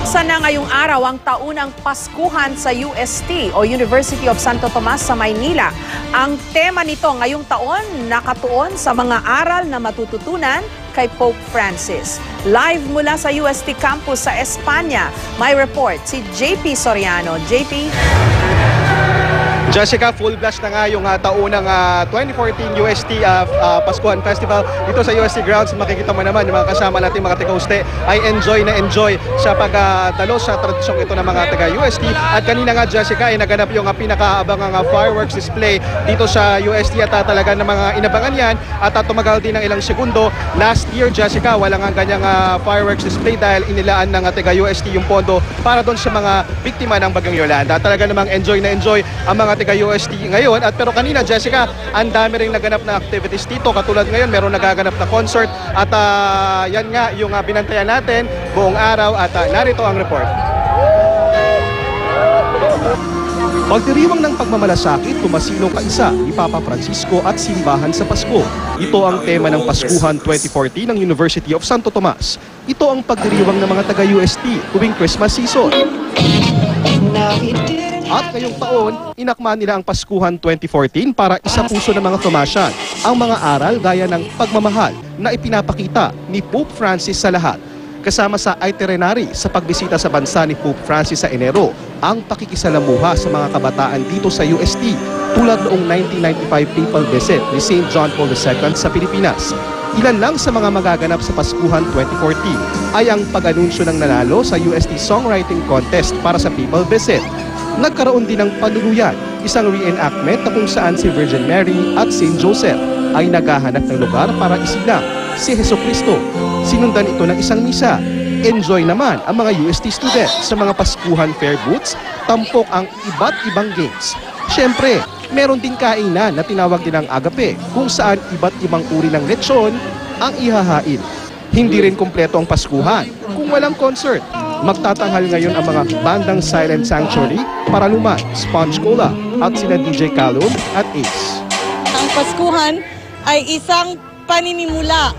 Bubuksan na ngayong araw ang taunang Paskuhan sa UST o University of Santo Tomas sa Maynila. Ang tema nito ngayong taon nakatuon sa mga aral na matututunan kay Pope Francis. Live mula sa UST campus sa Espanya, may report si JP Soriano. JP? Jessica, full blast na nga yung taunang 2014 UST Paskuhan Festival dito sa UST grounds. Makikita mo naman yung mga kasama natin mga taga-UST ay enjoy sa pagdalo sa tradisyong ito ng mga taga-UST. At kanina nga, Jessica, ay naganap yung pinakaabangang fireworks display dito sa UST at talaga ng mga inabangan yan at tumagal din ng ilang segundo. Last year, Jessica, walang nga ganyang fireworks display dahil inilaan ng taga-UST yung pondo para doon sa mga biktima ng Bagyong Yolanda. Talaga namang enjoy ang mga taga-UST ngayon. At pero kanina, Jessica, ang dami ring naganap na activities dito. Katulad ngayon, meron nagaganap na concert at yan nga yung binantayan natin buong araw at narito ang report. Pagdiriwang ng pagmamalasakit, tumasino kaisa ni Papa Francisco at simbahan sa Pasko. Ito ang tema ng Paskuhan 2014 ng University of Santo Tomas. Ito ang pagdiriwang ng mga taga-UST tuwing Christmas season. At ngayong taon, inakma nila ang Paskuhan 2014 para isapuso ng mga Tomasian ang mga aral gaya ng pagmamahal na ipinapakita ni Pope Francis sa lahat. Kasama sa itinerary sa pagbisita sa bansa ni Pope Francis sa Enero, ang pakikisalamuha sa mga kabataan dito sa UST tulad noong 1995 papal visit ni St. John Paul II sa Pilipinas. Ilan lang sa mga magaganap sa Paskuhan 2014 ay ang pag-anunsyo ng nanalo sa UST Songwriting Contest para sa papal visit. Nagkaroon din ng panuluyan, isang reenactment na kung saan si Virgin Mary at St. Joseph ay naghahanap ng lugar para isilang si Jesucristo. Sinundan ito ng isang misa. Enjoy naman ang mga UST students sa mga Paskuhan fair booths, tampok ang iba't ibang games. Siyempre, meron din kainan na tinawag din ang agape kung saan iba't ibang uri ng lechon ang ihahain. Hindi rin kumpleto ang Paskuhan kung walang concert. Magtatanghal ngayon ang mga bandang Silent Sanctuary, Paraluman, Sponge Cola at sina DJ Calum at Ace. Ang Paskuhan ay isang paninimula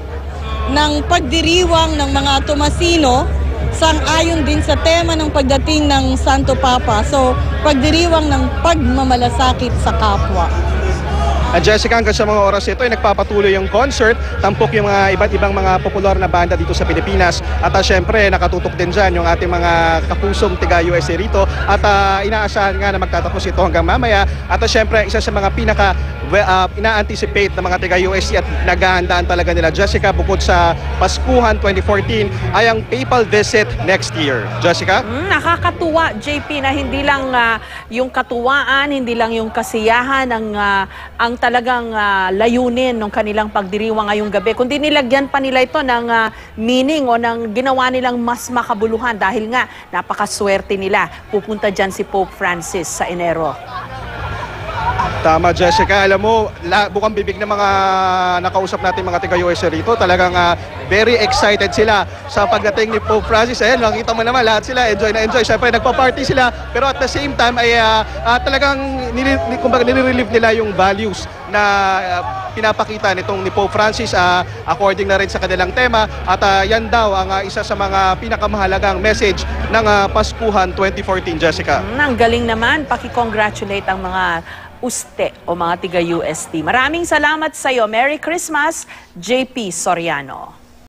ng pagdiriwang ng mga Tomasino sang-ayon din sa tema ng pagdating ng Santo Papa. So, pagdiriwang ng pagmamalasakit sa kapwa. At Jessica, hanggang sa mga oras ito ay nagpapatuloy yung concert, tampok yung mga iba't ibang mga popular na banda dito sa Pilipinas. At syempre, nakatutok din dyan yung ating mga kapusong tiga-USA rito. At inaasahan nga na magtatapos ito hanggang mamaya. At syempre, isa sa mga pinaka ina-anticipate ng mga tiga-UST at naghahandaan talaga nila, Jessica, bukod sa Paskuhan 2014 ay ang papal visit next year. Jessica? Nakakatuwa, JP, na hindi lang yung katuwaan, hindi lang yung kasiyahan ang talagang layunin ng kanilang pagdiriwang ngayong gabi, kundi nilagyan pa nila ito ng meaning o ng ginawa nilang mas makabuluhan dahil nga napakaswerte nila. Pupunta dyan si Pope Francis sa Enero. Tama, Jessica. Alam mo, bukang bibig ng mga nakausap natin mga taga-USA rito, talagang very excited sila sa pagdating ni Pope Francis. Ayan, nakita mo naman, lahat sila enjoy na enjoy. Siyempre, nagpa-party sila, pero at the same time ay talagang nire-relieve nila yung values na pinapakita nitong ni Pope Francis according na rin sa kanilang tema. At yan daw ang isa sa mga pinakamahalagang message ng Paskuhan 2014, Jessica. Ang galing naman, paki-congratulate ang mga UST o mga tiga-UST. Maraming salamat sa iyo. Merry Christmas, JP Soriano.